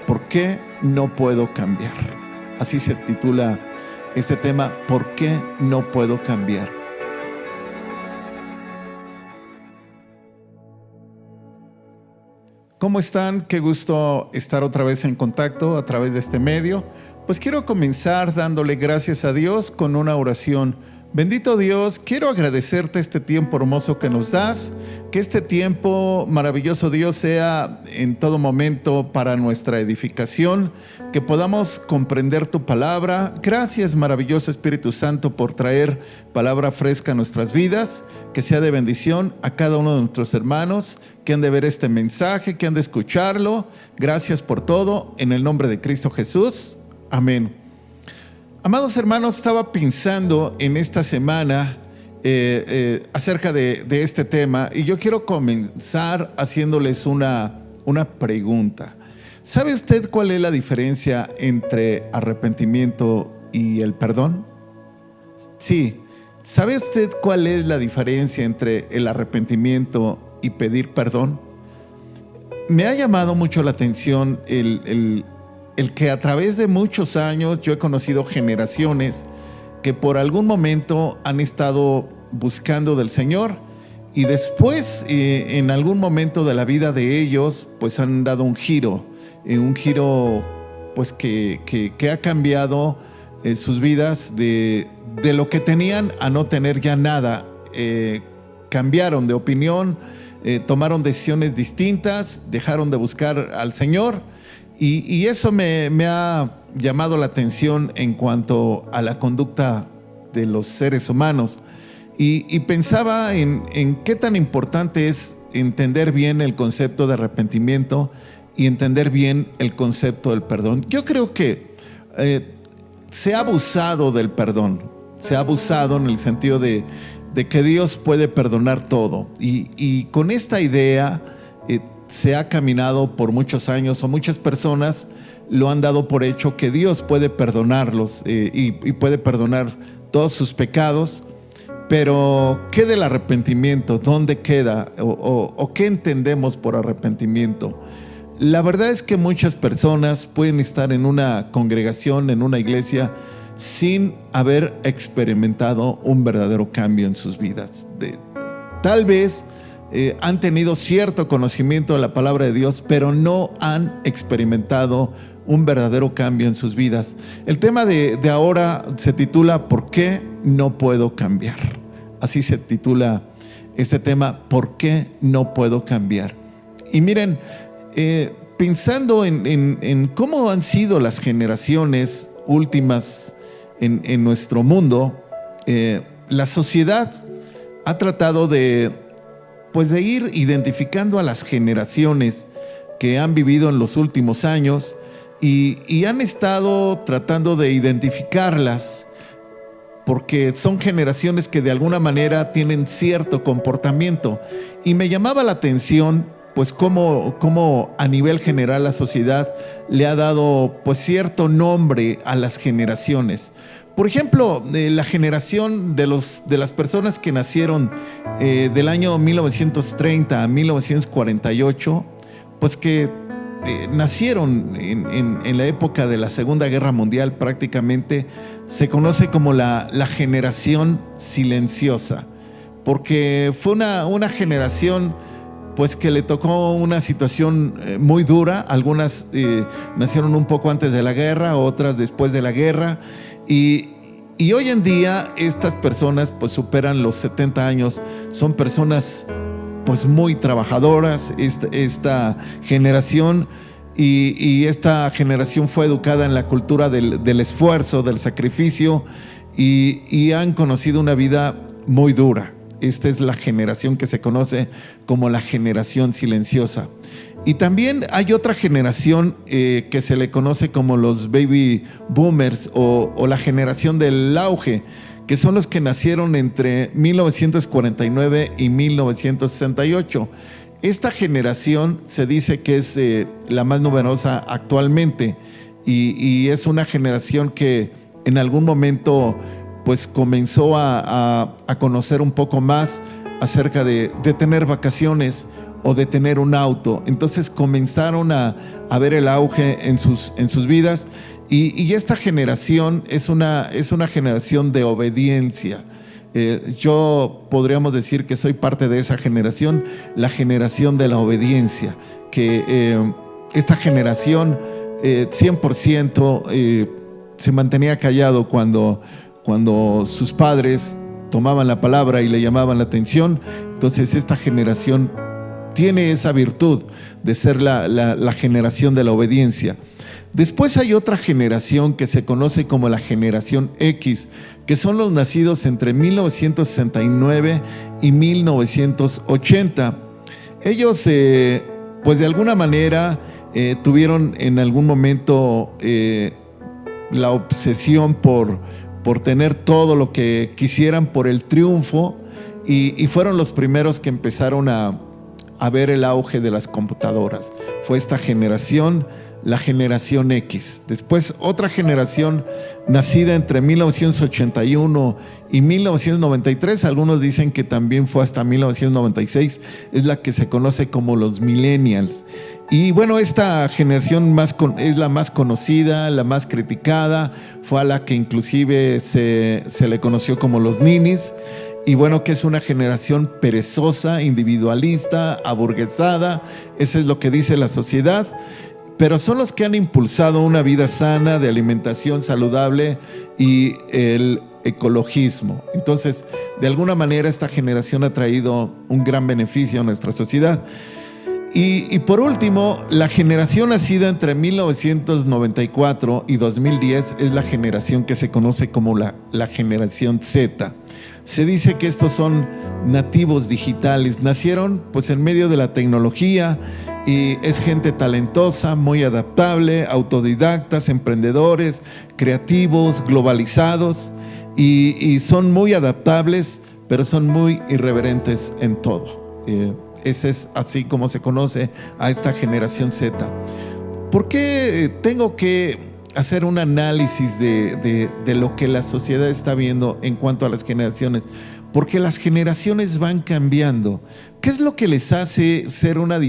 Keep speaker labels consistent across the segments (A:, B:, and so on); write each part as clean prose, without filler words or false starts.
A: ¿por qué no puedo cambiar? Así se titula este tema, ¿por qué no puedo cambiar? ¿Cómo están? Qué gusto estar otra vez en contacto a través de este medio. Pues quiero comenzar dándole gracias a Dios con una oración. Bendito Dios, quiero agradecerte este tiempo hermoso que nos das, que este tiempo maravilloso, Dios, sea en todo momento para nuestra edificación, que podamos comprender tu palabra. Gracias, maravilloso Espíritu Santo, por traer palabra fresca a nuestras vidas, que sea de bendición a cada uno de nuestros hermanos que han de ver este mensaje, que han de escucharlo. Gracias por todo, en el nombre de Cristo Jesús. Amén. Amados hermanos, estaba pensando en esta semana acerca de este tema, y yo quiero comenzar haciéndoles una pregunta. ¿Sabe usted cuál es la diferencia entre arrepentimiento y el perdón? Sí. ¿Sabe usted cuál es la diferencia entre el arrepentimiento y pedir perdón? Me ha llamado mucho la atención el que a través de muchos años yo he conocido generaciones que por algún momento han estado buscando del Señor, y después en algún momento de la vida de ellos pues han dado un giro pues que ha cambiado sus vidas de lo que tenían a no tener ya nada. Cambiaron de opinión, tomaron decisiones distintas, dejaron de buscar al Señor. Y eso me ha llamado la atención en cuanto a la conducta de los seres humanos. Y pensaba en qué tan importante es entender bien el concepto de arrepentimiento y entender bien el concepto del perdón. Yo creo que se ha abusado del perdón. Se ha abusado en el sentido de que Dios puede perdonar todo. Y con esta idea se ha caminado por muchos años, o muchas personas lo han dado por hecho, que Dios puede perdonarlos y puede perdonar todos sus pecados. Pero ¿qué del arrepentimiento? ¿Dónde queda? ¿O qué entendemos por arrepentimiento? La verdad es que muchas personas pueden estar en una congregación, en una iglesia, sin haber experimentado un verdadero cambio en sus vidas. Tal vez han tenido cierto conocimiento de la palabra de Dios, pero no han experimentado un verdadero cambio en sus vidas. El tema de ahora se titula ¿por qué no puedo cambiar? Así se titula este tema, ¿por qué no puedo cambiar? Y miren, pensando en cómo han sido las generaciones últimas en nuestro mundo, la sociedad ha tratado de ir identificando a las generaciones que han vivido en los últimos años, y han estado tratando de identificarlas porque son generaciones que de alguna manera tienen cierto comportamiento. Y me llamaba la atención pues cómo a nivel general la sociedad le ha dado pues cierto nombre a las generaciones. Por ejemplo, la generación de las personas que nacieron del año 1930 a 1948, pues que nacieron en la época de la Segunda Guerra Mundial, prácticamente se conoce como la generación silenciosa, porque fue una generación pues que le tocó una situación muy dura. Algunas nacieron un poco antes de la guerra, otras después de la guerra, y hoy en día estas personas pues superan los 70 años, son personas pues muy trabajadoras, esta generación, y esta generación fue educada en la cultura del esfuerzo, del sacrificio, y han conocido una vida muy dura. Esta es la generación que se conoce como la generación silenciosa. Y también hay otra generación que se le conoce como los baby boomers, o la generación del auge, que son los que nacieron entre 1949 y 1968. Esta generación se dice que es la más numerosa actualmente, y es una generación que en algún momento pues comenzó a conocer un poco más acerca de tener vacaciones, o de tener un auto. Entonces comenzaron a ver el auge en sus vidas, y esta generación es una generación de obediencia. Yo podríamos decir que soy parte de esa generación, la generación de la obediencia, que esta generación 100% se mantenía callado cuando sus padres tomaban la palabra y le llamaban la atención. Entonces esta generación tiene esa virtud de ser la generación de la obediencia. Después hay otra generación que se conoce como la generación X, que son los nacidos entre 1969 y 1980. Ellos, pues de alguna manera, tuvieron en algún momento la obsesión por tener todo lo que quisieran, por el triunfo, y fueron los primeros que empezaron a ver el auge de las computadoras. Fue esta generación, la generación X. Después otra generación nacida entre 1981 y 1993, algunos dicen que también fue hasta 1996, es la que se conoce como los millennials. Y bueno, esta generación es la más conocida, la más criticada, fue a la que inclusive se le conoció como los ninis. Y bueno, que es una generación perezosa, individualista, aburguesada, eso es lo que dice la sociedad, pero son los que han impulsado una vida sana, de alimentación saludable y el ecologismo. Entonces, de alguna manera esta generación ha traído un gran beneficio a nuestra sociedad. Y por último, la generación nacida entre 1994 y 2010 es la generación que se conoce como la generación Z. Se dice que estos son nativos digitales, nacieron pues en medio de la tecnología, y es gente talentosa, muy adaptable, autodidactas, emprendedores, creativos, globalizados, y son muy adaptables, pero son muy irreverentes en todo. Ese es así como se conoce a esta generación Z. ¿Por qué tengo que hacer un análisis de lo que la sociedad está viendo en cuanto a las generaciones? Porque las generaciones van cambiando. ¿Qué es lo que les hace ser una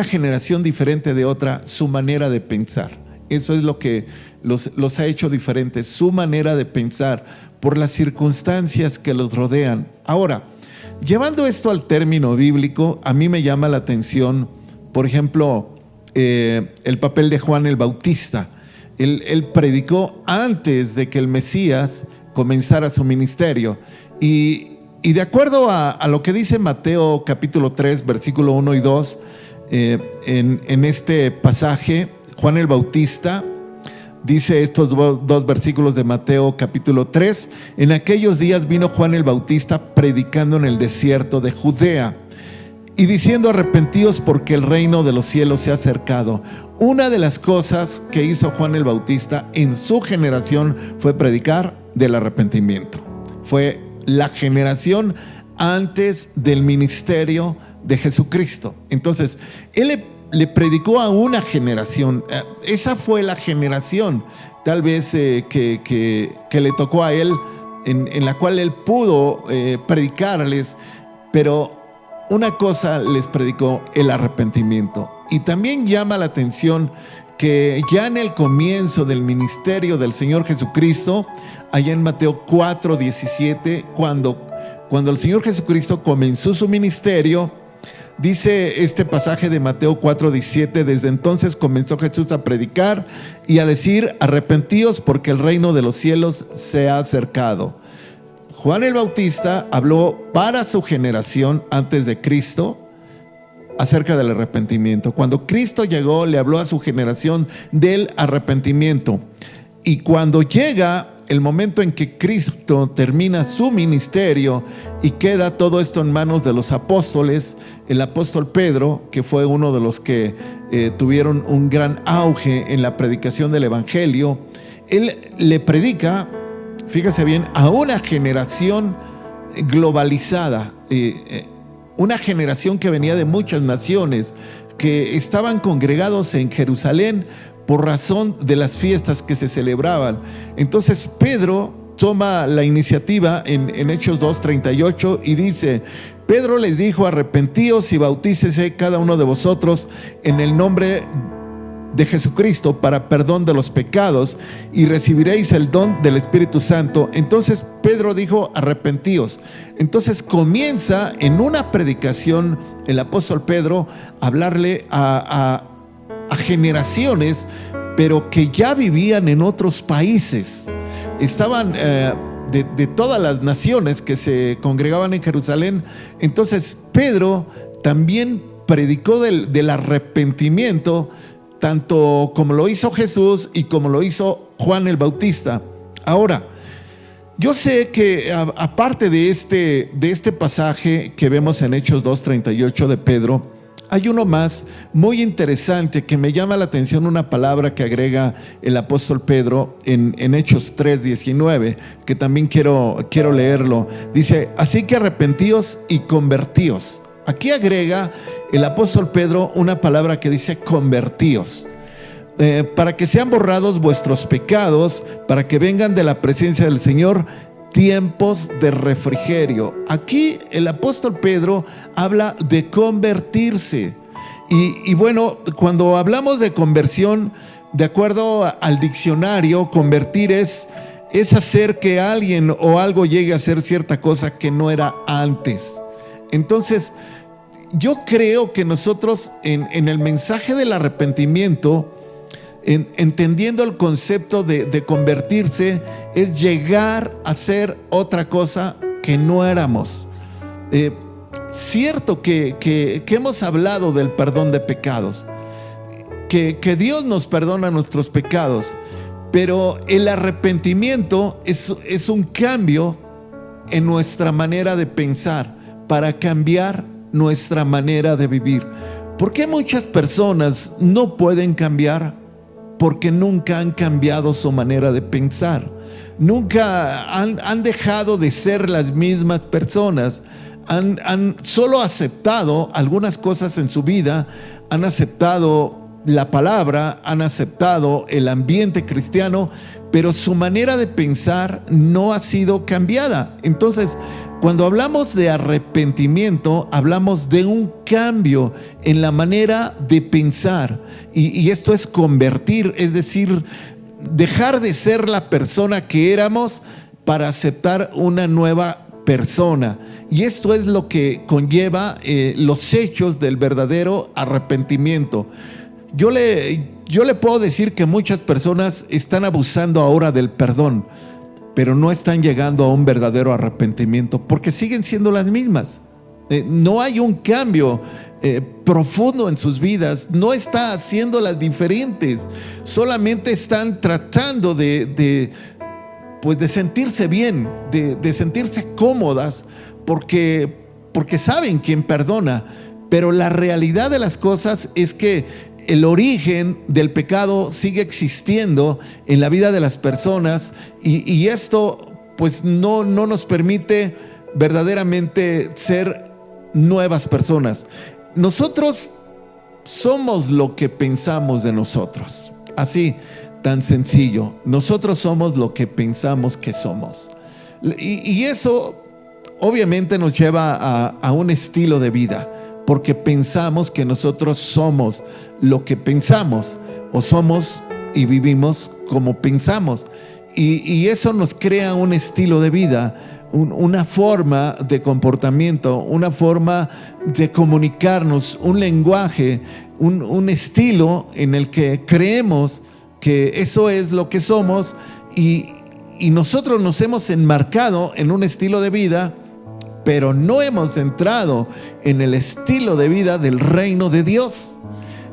A: generación diferente de otra? Su manera de pensar. Eso es lo que los ha hecho diferentes, su manera de pensar, por las circunstancias que los rodean. Ahora, llevando esto al término bíblico, a mí me llama la atención, por ejemplo, el papel de Juan el Bautista. Él predicó antes de que el Mesías comenzara su ministerio. Y de acuerdo a lo que dice Mateo capítulo 3, versículo 1 y 2, en este pasaje, Juan el Bautista dice estos dos versículos de Mateo capítulo 3: en aquellos días vino Juan el Bautista predicando en el desierto de Judea y diciendo: arrepentíos porque el reino de los cielos se ha acercado. Una de las cosas que hizo Juan el Bautista en su generación fue predicar del arrepentimiento. Fue la generación antes del ministerio de Jesucristo. Entonces, él le predicó a una generación. Esa fue la generación tal vez que le tocó a él, en la cual él pudo predicarles, pero una cosa les predicó: el arrepentimiento. Y también llama la atención que ya en el comienzo del ministerio del Señor Jesucristo, allá en Mateo 4:17, cuando el Señor Jesucristo comenzó su ministerio, dice este pasaje de Mateo 4:17: desde entonces comenzó Jesús a predicar y a decir: arrepentíos porque el reino de los cielos se ha acercado. Juan el Bautista habló para su generación antes de Cristo acerca del arrepentimiento. Cuando Cristo llegó, le habló a su generación del arrepentimiento. Y cuando llega el momento en que Cristo termina su ministerio y queda todo esto en manos de los apóstoles, el apóstol Pedro, que fue uno de los que tuvieron un gran auge en la predicación del evangelio, él le predica, fíjese bien, a una generación globalizada, una generación que venía de muchas naciones, que estaban congregados en Jerusalén por razón de las fiestas que se celebraban. Entonces Pedro toma la iniciativa en Hechos 2:38 y dice: Pedro les dijo: arrepentíos y bautícese cada uno de vosotros en el nombre de Jesucristo para perdón de los pecados, y recibiréis el don del Espíritu Santo. Entonces Pedro dijo: arrepentíos. Entonces comienza en una predicación el apóstol Pedro a hablarle a generaciones, pero que ya vivían en otros países. Estaban de todas las naciones que se congregaban en Jerusalén. Entonces Pedro también predicó del arrepentimiento, tanto como lo hizo Jesús y como lo hizo Juan el Bautista. Ahora, yo sé que aparte de este pasaje que vemos en Hechos 2:38 de Pedro, hay uno más muy interesante que me llama la atención, una palabra que agrega el apóstol Pedro en Hechos 3:19, que también quiero leerlo. Dice: así que arrepentíos y convertíos. Aquí agrega el apóstol Pedro una palabra que dice convertíos, para que sean borrados vuestros pecados, para que vengan de la presencia del Señor tiempos de refrigerio. Aquí el apóstol Pedro habla de convertirse. Y bueno, cuando hablamos de conversión, de acuerdo al diccionario, convertir es hacer que alguien o algo llegue a ser cierta cosa que no era antes. Entonces, yo creo que nosotros en el mensaje del arrepentimiento, entendiendo el concepto de convertirse, es llegar a ser otra cosa que no éramos. Cierto que hemos hablado del perdón de pecados, que Dios nos perdona nuestros pecados, pero el arrepentimiento es un cambio en nuestra manera de pensar, para cambiar nuestra manera de vivir. ¿Por qué muchas personas no pueden cambiar? Porque nunca han cambiado su manera de pensar. Nunca han dejado de ser las mismas personas. Han solo aceptado algunas cosas en su vida. Han aceptado la palabra, han aceptado el ambiente cristiano, pero su manera de pensar no ha sido cambiada. Entonces, cuando hablamos de arrepentimiento, hablamos de un cambio en la manera de pensar. Y esto es convertir, es decir, dejar de ser la persona que éramos para aceptar una nueva persona. Y esto es lo que conlleva los hechos del verdadero arrepentimiento. Yo le puedo decir que muchas personas están abusando ahora del perdón, pero no están llegando a un verdadero arrepentimiento, porque siguen siendo las mismas. No hay un cambio profundo en sus vidas, no está haciéndolas diferentes, solamente están tratando de sentirse bien, de sentirse cómodas, porque saben quién perdona. Pero la realidad de las cosas es que el origen del pecado sigue existiendo en la vida de las personas, y esto pues no nos permite verdaderamente ser nuevas personas. Nosotros somos lo que pensamos de nosotros. Así, tan sencillo. Nosotros somos lo que pensamos que somos. Y eso obviamente nos lleva a un estilo de vida, porque pensamos que nosotros somos lo que pensamos, o somos y vivimos como pensamos. Y eso nos crea un estilo de vida, una forma de comportamiento, una forma de comunicarnos, un lenguaje, un estilo en el que creemos que eso es lo que somos, y nosotros nos hemos enmarcado en un estilo de vida, pero no hemos entrado en el estilo de vida del reino de Dios.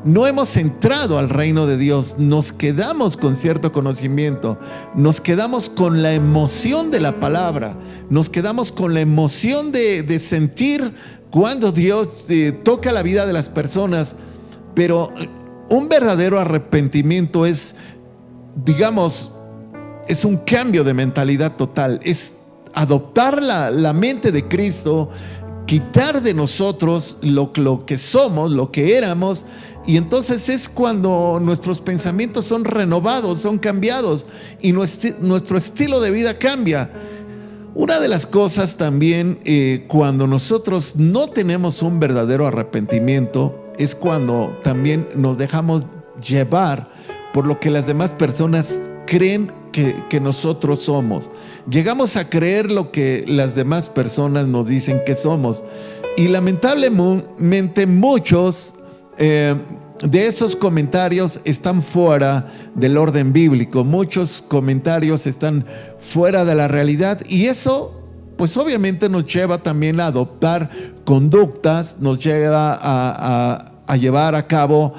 A: No hemos entrado al reino de Dios. Nos quedamos con cierto conocimiento, nos quedamos con la emoción de la palabra, nos quedamos con la emoción de sentir cuando Dios toca la vida de las personas. Pero un verdadero arrepentimiento es, digamos, es un cambio de mentalidad total, es adoptar la mente de Cristo, quitar de nosotros lo que somos, lo que éramos, y entonces es cuando nuestros pensamientos son renovados, son cambiados, y nuestro estilo de vida cambia. Una de las cosas también cuando nosotros no tenemos un verdadero arrepentimiento es cuando también nos dejamos llevar por lo que las demás personas creen que nosotros somos. Llegamos a creer lo que las demás personas nos dicen que somos. Y lamentablemente muchos de esos comentarios están fuera del orden bíblico. Muchos comentarios están fuera de la realidad, y eso pues obviamente nos lleva también a adoptar conductas, nos lleva a llevar a cabo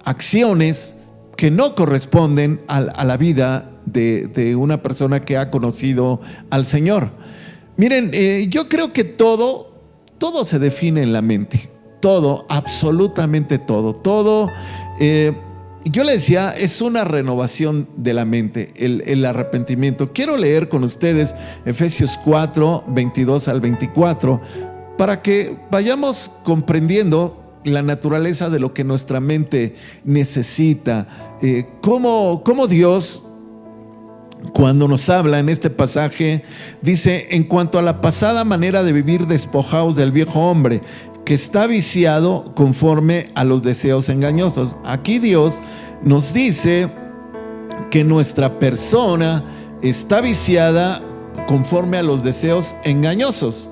A: acciones que no corresponden a la vida de una persona que ha conocido al Señor. Miren, yo creo que todo se define en la mente. Todo, absolutamente todo. Yo le decía, es una renovación de la mente, el arrepentimiento. Quiero leer con ustedes Efesios 4, 22 al 24, para que vayamos comprendiendo la naturaleza de lo que nuestra mente necesita. Cómo Dios, cuando nos habla en este pasaje, dice: en cuanto a la pasada manera de vivir, despojaos del viejo hombre, que está viciado conforme a los deseos engañosos. Aquí Dios nos dice que nuestra persona está viciada conforme a los deseos engañosos.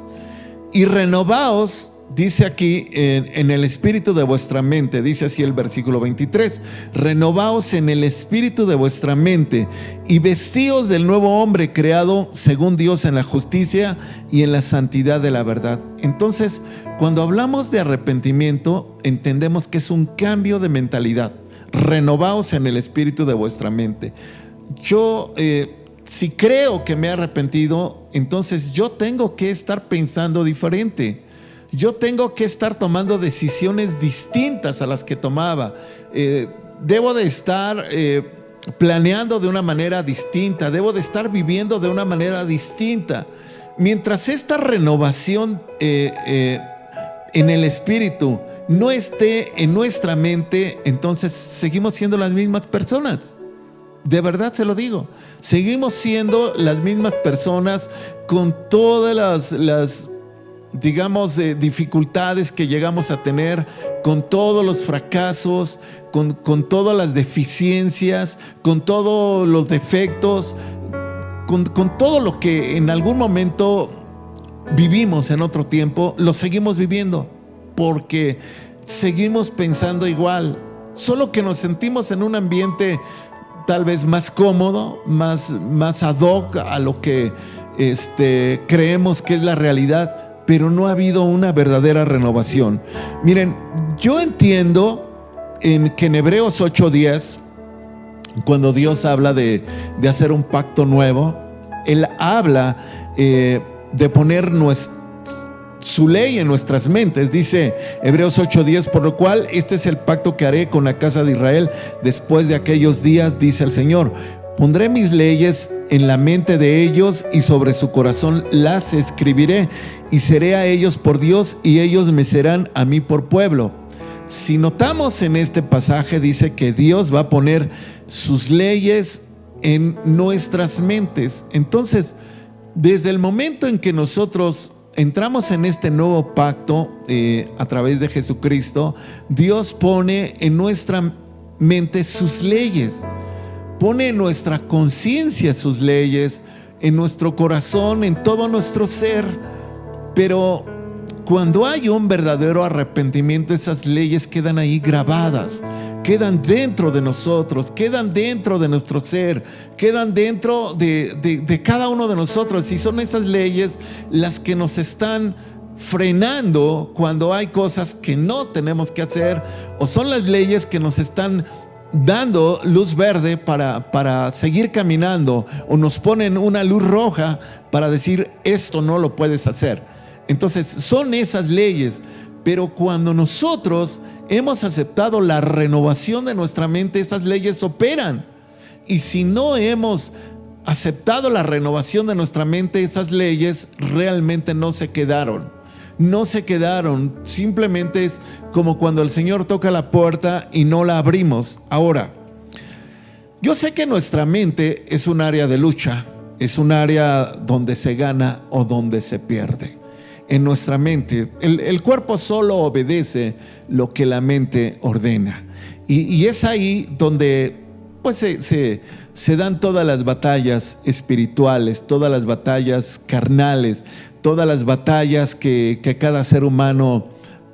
A: Y renovaos, dice aquí, en el espíritu de vuestra mente. Dice así el versículo 23: renovaos en el espíritu de vuestra mente y vestíos del nuevo hombre, creado según Dios en la justicia y en la santidad de la verdad. Entonces, cuando hablamos de arrepentimiento, entendemos que es un cambio de mentalidad. Renovaos en el espíritu de vuestra mente. Yo, si creo que me he arrepentido, entonces yo tengo que estar pensando diferente. Yo tengo que estar tomando decisiones distintas a las que tomaba. Debo de estar planeando de una manera distinta. Debo de estar viviendo de una manera distinta. Mientras esta renovación en el espíritu no esté en nuestra mente, entonces seguimos siendo las mismas personas. De verdad se lo digo. Seguimos siendo las mismas personas con todas las digamos, dificultades que llegamos a tener, con todos los fracasos, con todas las deficiencias, con todos los defectos, con todo lo que en algún momento vivimos en otro tiempo, lo seguimos viviendo, porque seguimos pensando igual, solo que nos sentimos en un ambiente tal vez más cómodo, más ad hoc a lo que creemos que es la realidad, pero no ha habido una verdadera renovación. Miren, yo entiendo que en Hebreos 8:10, cuando Dios habla de hacer un pacto nuevo, Él habla de poner su ley en nuestras mentes. Dice Hebreos 8:10: por lo cual este es el pacto que haré con la casa de Israel después de aquellos días, dice el Señor. Pondré mis leyes en la mente de ellos y sobre su corazón las escribiré, y seré a ellos por Dios y ellos me serán a mí por pueblo. Si notamos en este pasaje, dice que Dios va a poner sus leyes en nuestras mentes. Entonces, desde el momento en que nosotros entramos en este nuevo pacto a través de Jesucristo, Dios pone en nuestra mente sus leyes, pone en nuestra conciencia sus leyes, en nuestro corazón, en todo nuestro ser. Pero cuando hay un verdadero arrepentimiento, esas leyes quedan ahí grabadas, quedan dentro de nosotros, quedan dentro de nuestro ser, quedan dentro de cada uno de nosotros, y son esas leyes las que nos están frenando cuando hay cosas que no tenemos que hacer, o son las leyes que nos están dando luz verde para seguir caminando, o nos ponen una luz roja para decir: esto no lo puedes hacer. Entonces son esas leyes. Pero cuando nosotros hemos aceptado la renovación de nuestra mente, esas leyes operan. Y si no hemos aceptado la renovación de nuestra mente, esas leyes realmente no se quedaron. Simplemente es como cuando el Señor toca la puerta y no la abrimos. Ahora, yo sé que nuestra mente es un área de lucha. es un área donde se gana o donde se pierde. En nuestra mente, el cuerpo solo obedece lo que la mente ordena. Y es ahí donde pues se dan todas las batallas espirituales, todas las batallas carnales, todas las batallas que cada ser humano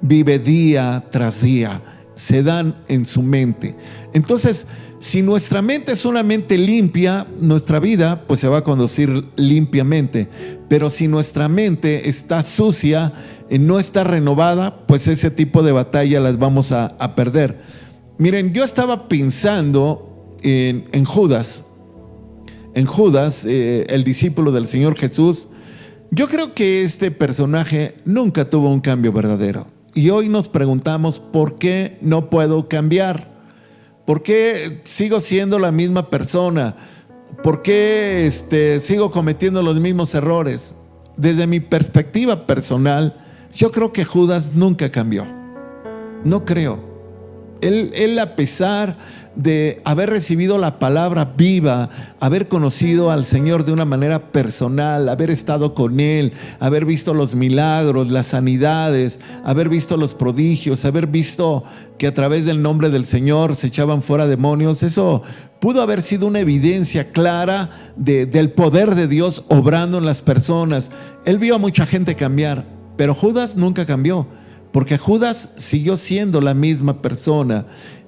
A: vive día tras día, se dan en su mente. Entonces, si nuestra mente es una mente limpia, nuestra vida pues se va a conducir limpiamente. Pero si nuestra mente está sucia, no está renovada, pues ese tipo de batalla las vamos a perder. Miren, yo estaba pensando en Judas. En Judas, el discípulo del Señor Jesús. Yo creo que este personaje nunca tuvo un cambio verdadero. Y hoy nos preguntamos, ¿por qué no puedo cambiar? ¿Por qué sigo siendo la misma persona? ¿Por qué sigo cometiendo los mismos errores? Desde mi perspectiva personal, yo creo que Judas nunca cambió. No creo. Él a pesar de haber recibido la palabra viva, haber conocido al Señor de una manera personal, haber estado con Él, haber visto los milagros, las sanidades, haber visto los prodigios, haber visto que a través del nombre del Señor se echaban fuera demonios, eso pudo haber sido una evidencia clara del poder de Dios obrando en las personas. Él vio a mucha gente cambiar, pero Judas nunca cambió, porque Judas siguió siendo la misma persona.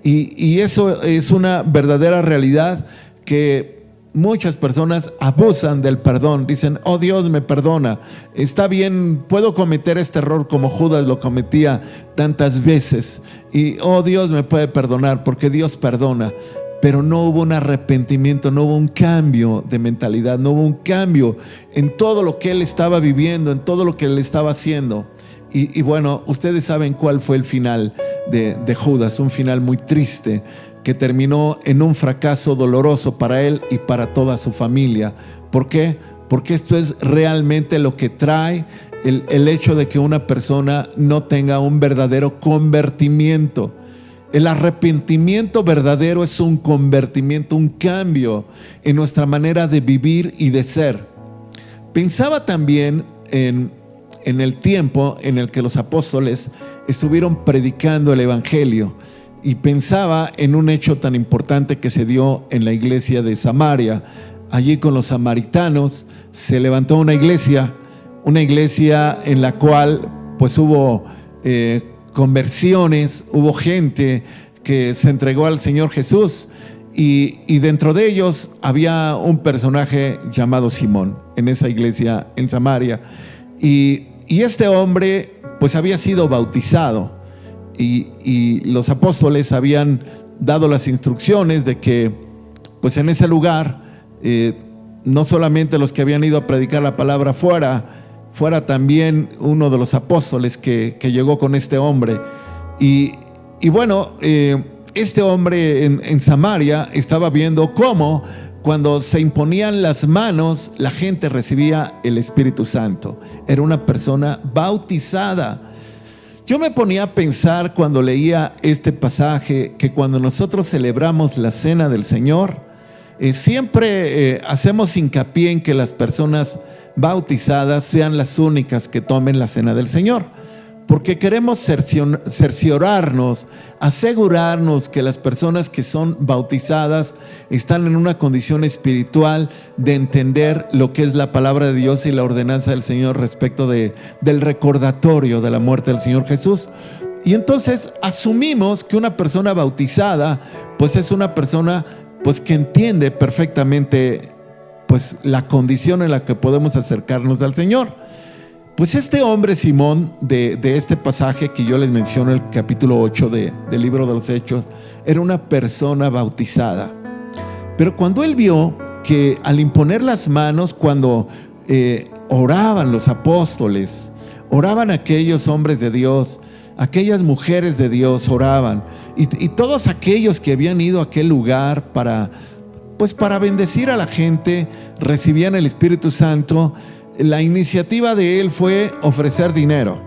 A: Y eso es una verdadera realidad, que muchas personas abusan del perdón. Dicen, oh, Dios me perdona, está bien, puedo cometer este error como Judas lo cometía tantas veces, y oh, Dios me puede perdonar porque Dios perdona. Pero no hubo un arrepentimiento, no hubo un cambio de mentalidad, no hubo un cambio en todo lo que él estaba viviendo, en todo lo que él estaba haciendo. Y bueno, ustedes saben cuál fue el final de Judas, un final muy triste que terminó en un fracaso doloroso para él y para toda su familia. ¿Por qué? Porque esto es realmente lo que trae el hecho de que una persona no tenga un verdadero convertimiento. El arrepentimiento verdadero es un convertimiento, un cambio en nuestra manera de vivir y de ser. Pensaba también en el tiempo en el que los apóstoles estuvieron predicando el evangelio, y pensaba en un hecho tan importante que se dio en la iglesia de Samaria. Allí con los samaritanos se levantó una iglesia en la cual pues hubo conversiones, hubo gente que se entregó al Señor Jesús, y dentro de ellos había un personaje llamado Simón en esa iglesia en Samaria. Y este hombre pues había sido bautizado, y los apóstoles habían dado las instrucciones de que pues en ese lugar no solamente los que habían ido a predicar la palabra fuera también uno de los apóstoles que llegó con este hombre. Y bueno, este hombre en Samaria estaba viendo cómo cuando se imponían las manos, la gente recibía el Espíritu Santo. Era una persona bautizada. Yo me ponía a pensar cuando leía este pasaje que cuando nosotros celebramos la cena del Señor, siempre hacemos hincapié en que las personas bautizadas sean las únicas que tomen la cena del Señor, porque queremos cerciorarnos, asegurarnos que las personas que son bautizadas están en una condición espiritual de entender lo que es la palabra de Dios y la ordenanza del Señor respecto del recordatorio de la muerte del Señor Jesús. Y entonces asumimos que una persona bautizada pues es una persona pues que entiende perfectamente pues la condición en la que podemos acercarnos al Señor. Pues este hombre Simón de este pasaje que yo les menciono, el capítulo 8 del libro de los Hechos, era una persona bautizada. Pero cuando él vio que al imponer las manos, cuando oraban los apóstoles, oraban aquellos hombres de Dios, aquellas mujeres de Dios oraban, y todos aquellos que habían ido a aquel lugar para bendecir a la gente, recibían el Espíritu Santo. La iniciativa de él fue ofrecer dinero.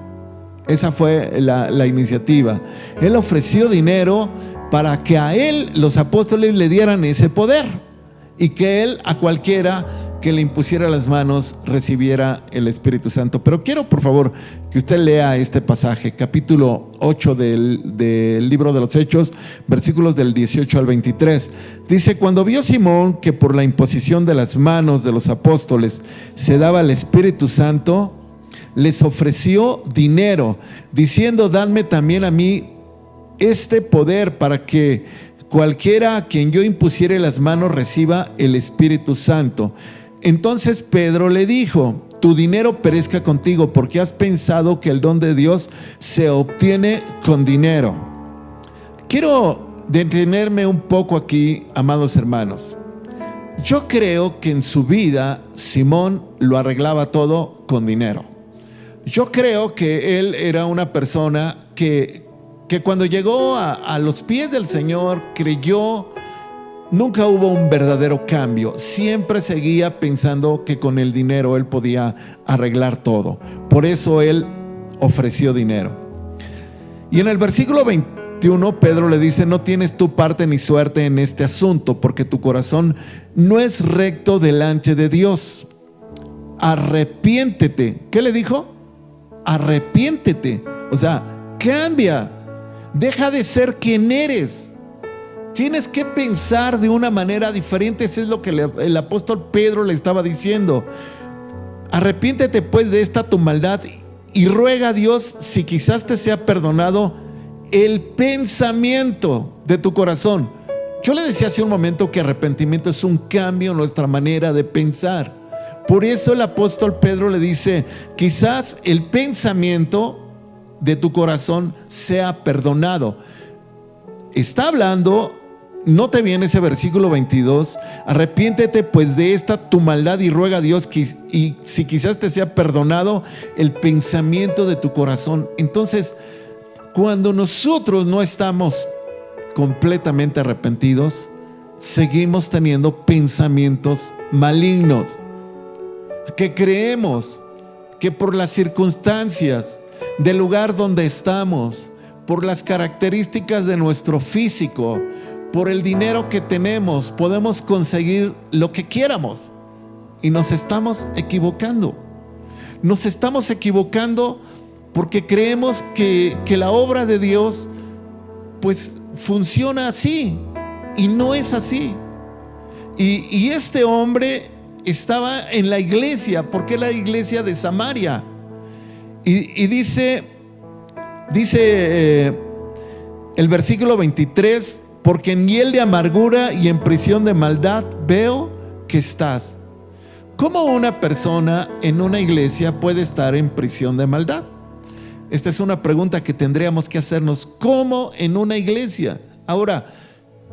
A: Esa fue la iniciativa. Él ofreció dinero para que a él los apóstoles le dieran ese poder, y que él a cualquiera que le impusiera las manos recibiera el Espíritu Santo. Pero quiero, por favor, que usted lea este pasaje, capítulo 8 del libro de los Hechos, versículos del 18 al 23. Dice: cuando vio Simón que por la imposición de las manos de los apóstoles se daba el Espíritu Santo, les ofreció dinero, diciendo: dadme también a mí este poder, para que cualquiera a quien yo impusiere las manos reciba el Espíritu Santo. Entonces Pedro le dijo: tu dinero perezca contigo, porque has pensado que el don de Dios se obtiene con dinero. Quiero detenerme un poco aquí, amados hermanos. Yo creo que en su vida Simón lo arreglaba todo con dinero. Yo creo que él era una persona que cuando llegó a los pies del Señor, creyó. Nunca hubo un verdadero cambio. Siempre seguía pensando que con el dinero él podía arreglar todo. Por eso él ofreció dinero. Y en el versículo 21 Pedro le dice: no tienes tu parte ni suerte en este asunto, porque tu corazón no es recto delante de Dios. Arrepiéntete. ¿Qué le dijo? Arrepiéntete. O sea, cambia. Deja de ser quien eres. Tienes que pensar de una manera diferente. Eso es lo que el apóstol Pedro le estaba diciendo. Arrepiéntete pues de esta tu maldad y ruega a Dios si quizás te sea perdonado el pensamiento de tu corazón. Yo le decía hace un momento que arrepentimiento es un cambio en nuestra manera de pensar. Por eso el apóstol Pedro le dice: quizás el pensamiento de tu corazón sea perdonado. Está hablando, note bien ese versículo 22, arrepiéntete pues de esta tu maldad y ruega a Dios y si quizás te sea perdonado el pensamiento de tu corazón. Entonces, cuando nosotros no estamos completamente arrepentidos, seguimos teniendo pensamientos malignos, que creemos que por las circunstancias del lugar donde estamos, por las características de nuestro físico, por el dinero que tenemos, podemos conseguir lo que quieramos. Y nos estamos equivocando. Nos estamos equivocando porque creemos que la obra de Dios pues funciona así, y no es así. Y este hombre estaba en la iglesia, porque es la iglesia de Samaria. Y dice el versículo 23: porque en hiel de amargura y en prisión de maldad veo que estás. ¿Cómo una persona en una iglesia puede estar en prisión de maldad? Esta es una pregunta que tendríamos que hacernos. ¿Cómo en una iglesia? Ahora,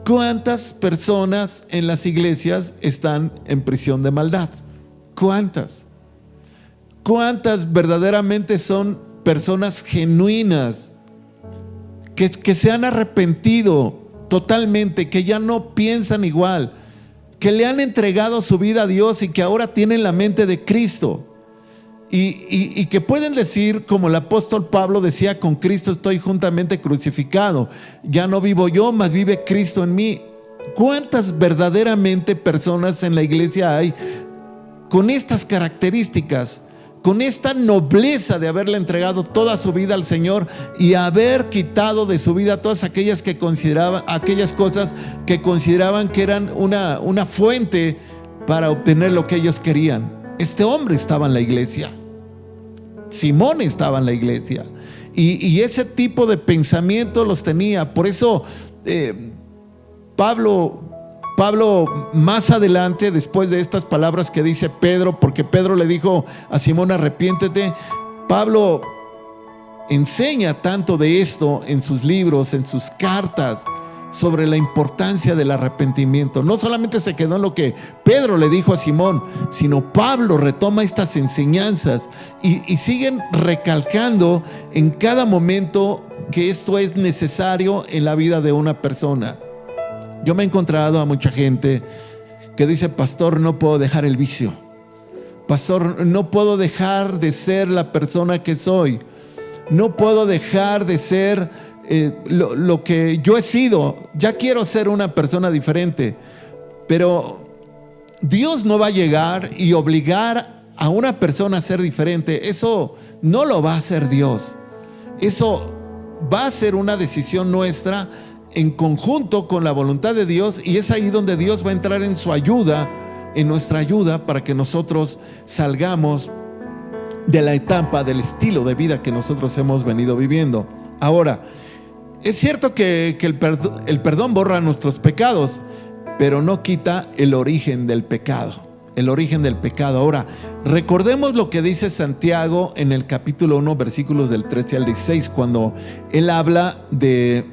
A: ¿cuántas personas en las iglesias están en prisión de maldad? ¿Cuántas? ¿Cuántas verdaderamente son personas genuinas que se han arrepentido totalmente, que ya no piensan igual, que le han entregado su vida a Dios y que ahora tienen la mente de Cristo? Y que pueden decir, como el apóstol Pablo decía: con Cristo estoy juntamente crucificado, ya no vivo yo, mas vive Cristo en mí. ¿Cuántas verdaderamente personas en la iglesia hay con estas características, con esta nobleza de haberle entregado toda su vida al Señor y haber quitado de su vida todas aquellas cosas que consideraban que eran una fuente para obtener lo que ellos querían? Este hombre estaba en la iglesia. Simón estaba en la iglesia, y ese tipo de pensamiento los tenía. Por eso Pablo más adelante, después de estas palabras que dice Pedro, porque Pedro le dijo a Simón: arrepiéntete, Pablo enseña tanto de esto en sus libros, en sus cartas, sobre la importancia del arrepentimiento. No solamente se quedó en lo que Pedro le dijo a Simón, sino Pablo retoma estas enseñanzas y siguen recalcando en cada momento que esto es necesario en la vida de una persona. Yo me he encontrado a mucha gente que dice: pastor, no puedo dejar el vicio. Pastor, no puedo dejar de ser la persona que soy. No puedo dejar de ser lo que yo he sido. Ya quiero ser una persona diferente. Pero Dios no va a llegar y obligar a una persona a ser diferente. Eso no lo va a hacer Dios. Eso va a ser una decisión nuestra en conjunto con la voluntad de Dios, y es ahí donde Dios va a entrar en su ayuda, en nuestra ayuda, para que nosotros salgamos de la etapa, del estilo de vida que nosotros hemos venido viviendo. Ahora, es cierto que el perdón borra nuestros pecados, pero no quita el origen del pecado. El origen del pecado. Ahora, recordemos lo que dice Santiago en el capítulo 1, versículos del 13 al 16, cuando él habla de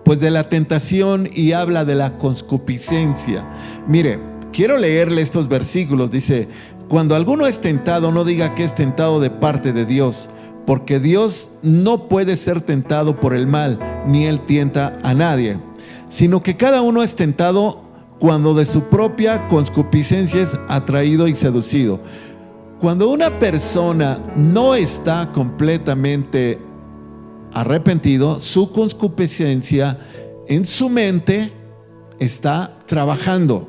A: la tentación y habla de la concupiscencia. Mire, quiero leerle estos versículos. Dice: cuando alguno es tentado, no diga que es tentado de parte de Dios, porque Dios no puede ser tentado por el mal, ni él tienta a nadie, sino que cada uno es tentado cuando de su propia concupiscencia es atraído y seducido. Cuando una persona no está completamente arrepentido, su concupiscencia en su mente está trabajando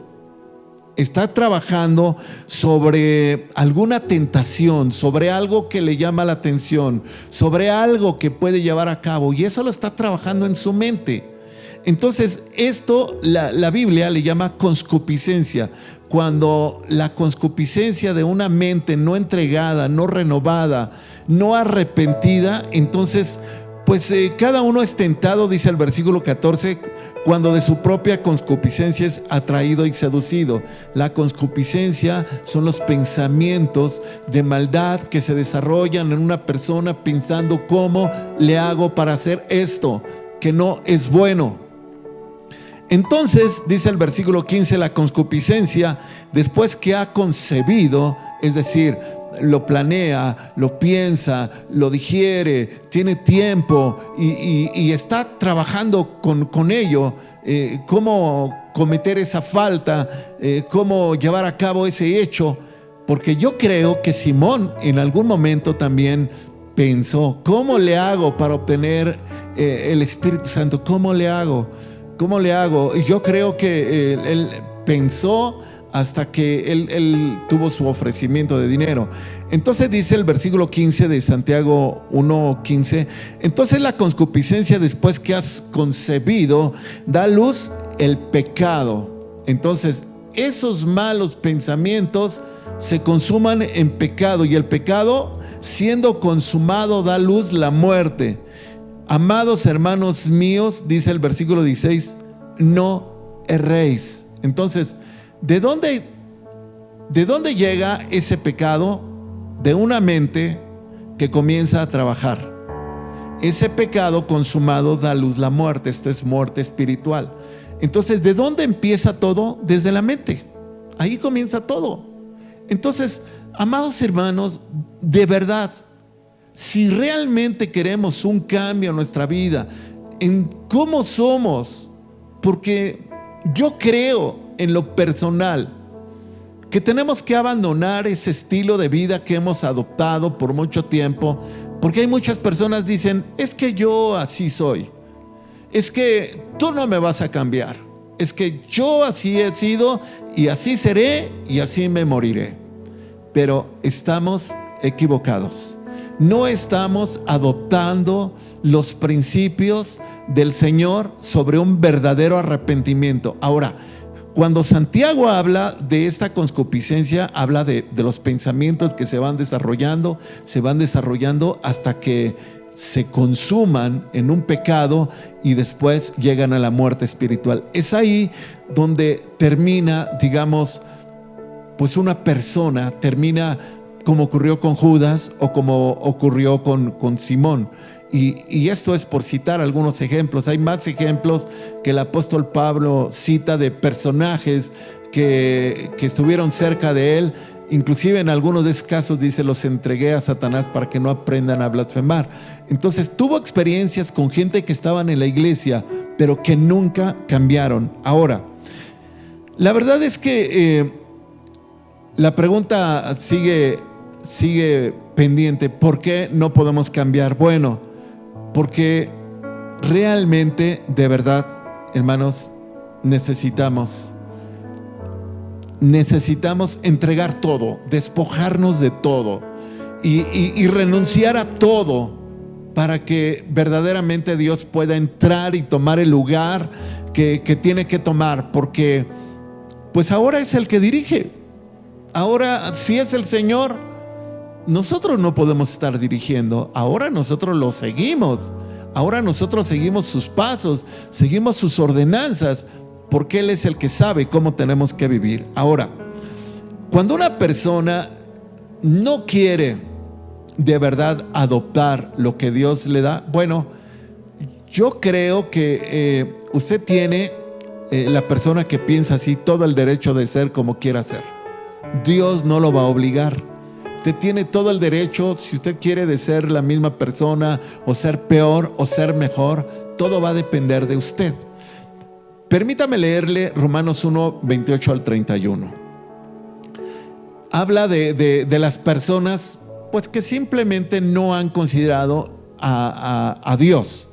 A: sobre alguna tentación, sobre algo que le llama la atención, sobre algo que puede llevar a cabo, y eso lo está trabajando en su mente. Entonces, esto la Biblia le llama concupiscencia. Cuando la concupiscencia de una mente no entregada, no renovada, no arrepentida, entonces cada uno es tentado, dice el versículo 14, cuando de su propia concupiscencia es atraído y seducido. La concupiscencia son los pensamientos de maldad que se desarrollan en una persona pensando: ¿cómo le hago para hacer esto que no es bueno? Entonces, dice el versículo 15, la concupiscencia, después que ha concebido, es decir, lo planea, lo piensa, lo digiere, tiene tiempo y está trabajando con ello, cómo cometer esa falta, cómo llevar a cabo ese hecho. Porque yo creo que Simón en algún momento también pensó: ¿cómo le hago para obtener el Espíritu Santo? ¿Cómo le hago? ¿Cómo le hago? Y yo creo que él pensó hasta que él tuvo su ofrecimiento de dinero. Entonces dice el versículo 15 de Santiago 1:15: entonces la concupiscencia, después que has concebido, da a luz el pecado. Entonces esos malos pensamientos se consuman en pecado, y el pecado, siendo consumado, da a luz la muerte. Amados hermanos míos, dice el versículo 16, no erréis. Entonces, ¿de dónde llega ese pecado? De una mente que comienza a trabajar. Ese pecado consumado da a luz la muerte. Esta es muerte espiritual. Entonces, ¿de dónde empieza todo? Desde la mente. Ahí comienza todo. Entonces, amados hermanos, de verdad, si realmente queremos un cambio en nuestra vida, en cómo somos, porque yo creo en lo personal que tenemos que abandonar ese estilo de vida que hemos adoptado por mucho tiempo, porque hay muchas personas que dicen: es que yo así soy, es que tú no me vas a cambiar, es que yo así he sido y así seré y así me moriré. Pero estamos equivocados. No estamos adoptando los principios del Señor sobre un verdadero arrepentimiento. Ahora, cuando Santiago habla de esta concupiscencia, habla de los pensamientos que se van desarrollando hasta que se consuman en un pecado y después llegan a la muerte espiritual. Es ahí donde termina, digamos, una persona termina como ocurrió con Judas o como ocurrió con Simón. Y esto es por citar algunos ejemplos. Hay más ejemplos que el apóstol Pablo cita de personajes que estuvieron cerca de él. Inclusive en algunos de esos casos dice: los entregué a Satanás para que no aprendan a blasfemar. Entonces tuvo experiencias con gente que estaban en la iglesia, pero que nunca cambiaron. Ahora, la verdad es que la pregunta sigue pendiente: ¿por qué no podemos cambiar? Bueno, porque realmente, de verdad, hermanos, necesitamos necesitamos entregar todo, despojarnos de todo y renunciar a todo para que verdaderamente Dios pueda entrar y tomar el lugar que tiene que tomar, porque pues ahora es el que dirige. Ahora, si es el Señor, nosotros no podemos estar dirigiendo. Ahora nosotros lo seguimos. Ahora nosotros seguimos sus pasos, seguimos sus ordenanzas, porque Él es el que sabe cómo tenemos que vivir. Ahora, cuando una persona no quiere de verdad adoptar lo que Dios le da, bueno, yo creo que usted tiene, la persona que piensa así, todo el derecho de ser como quiera ser. Dios no lo va a obligar. Usted tiene todo el derecho, si usted quiere, de ser la misma persona o ser peor o ser mejor. Todo va a depender de usted. Permítame leerle Romanos 1, 28 al 31. Habla de las personas pues que simplemente no han considerado a Dios.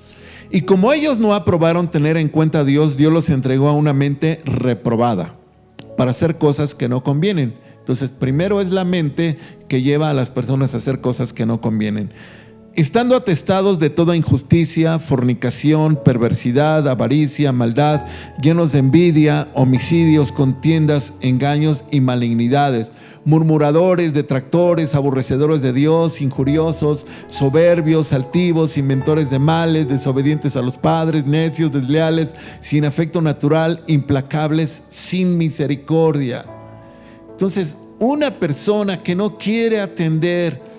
A: Y como ellos no aprobaron tener en cuenta a Dios, Dios los entregó a una mente reprobada para hacer cosas que no convienen. Entonces, primero es la mente que lleva a las personas a hacer cosas que no convienen. Estando atestados de toda injusticia, fornicación, perversidad, avaricia, maldad, llenos de envidia, homicidios, contiendas, engaños y malignidades, murmuradores, detractores, aborrecedores de Dios, injuriosos, soberbios, altivos, inventores de males, desobedientes a los padres, necios, desleales, sin afecto natural, implacables, sin misericordia. Entonces, una persona que no quiere atender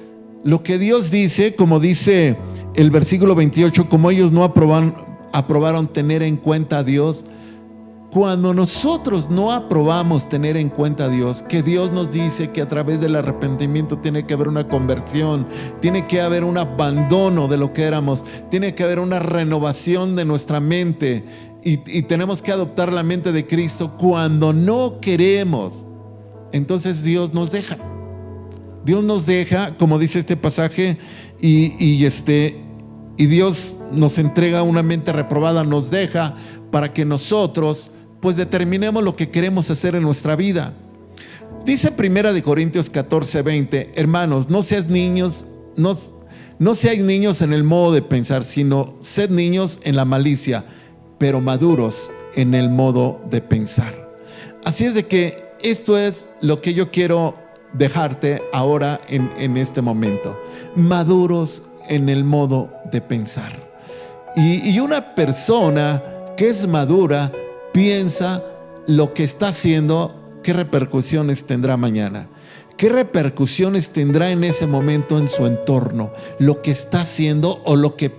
A: lo que Dios dice, como dice el versículo 28, como ellos no aprobaron tener en cuenta a Dios. Cuando nosotros no aprobamos tener en cuenta a Dios, que Dios nos dice que a través del arrepentimiento tiene que haber una conversión, tiene que haber un abandono de lo que éramos, tiene que haber una renovación de nuestra mente y tenemos que adoptar la mente de Cristo. Cuando no queremos, entonces Dios nos deja. Dios nos deja, como dice este pasaje, y Dios nos entrega una mente reprobada, nos deja para que nosotros pues determinemos lo que queremos hacer en nuestra vida. Dice 1 Corintios 14, 20, hermanos, no seáis niños en el modo de pensar, sino sed niños en la malicia, pero maduros en el modo de pensar. Así es de que esto es lo que yo quiero dejarte ahora en este momento. Maduros en el modo de pensar. Y una persona que es madura piensa lo que está haciendo, qué repercusiones tendrá mañana, qué repercusiones tendrá en ese momento en su entorno, lo que está haciendo o lo que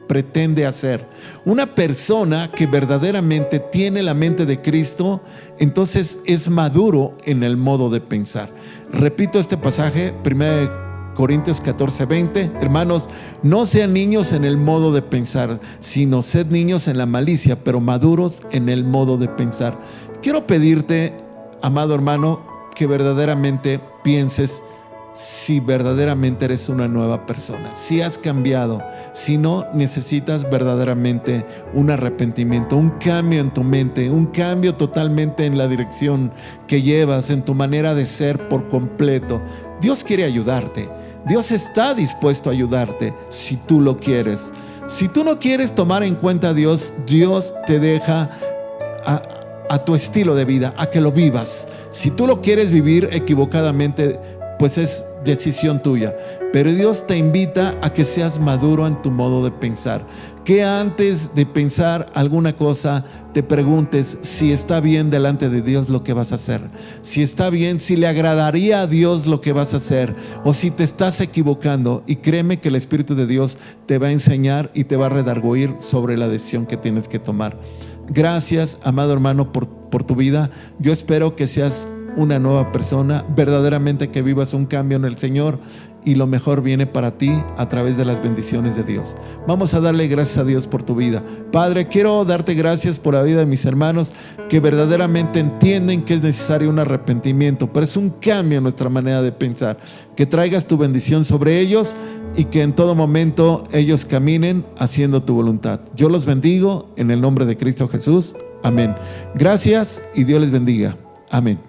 A: pretende hacer. Una persona que verdaderamente tiene la mente de Cristo, entonces es maduro en el modo de pensar. Repito este pasaje, 1 Corintios 14, 20, hermanos, no sean niños en el modo de pensar, sino sed niños en la malicia, pero maduros en el modo de pensar. Quiero pedirte, amado hermano, que verdaderamente pienses si verdaderamente eres una nueva persona, si has cambiado. Si no, necesitas verdaderamente un arrepentimiento, un cambio en tu mente, un cambio totalmente en la dirección que llevas, en tu manera de ser por completo. Dios quiere ayudarte. Dios está dispuesto a ayudarte si tú lo quieres. Si tú no quieres tomar en cuenta a Dios, Dios te deja a tu estilo de vida, a que lo vivas. Si tú lo quieres vivir equivocadamente, pues es decisión tuya. Pero Dios te invita a que seas maduro en tu modo de pensar. Que antes de pensar alguna cosa, te preguntes si está bien delante de Dios lo que vas a hacer. Si está bien, si le agradaría a Dios lo que vas a hacer, o si te estás equivocando. Y créeme que el Espíritu de Dios te va a enseñar y te va a redarguir sobre la decisión que tienes que tomar. Gracias, amado hermano, por tu vida. Yo espero que seas una nueva persona, verdaderamente que vivas un cambio en el Señor, y lo mejor viene para ti a través de las bendiciones de Dios. Vamos a darle gracias a Dios por tu vida. Padre, quiero darte gracias por la vida de mis hermanos que verdaderamente entienden que es necesario un arrepentimiento, pero es un cambio en nuestra manera de pensar. Que traigas tu bendición sobre ellos y que en todo momento ellos caminen haciendo tu voluntad. Yo los bendigo en el nombre de Cristo Jesús. Amén. Gracias y Dios les bendiga. Amén.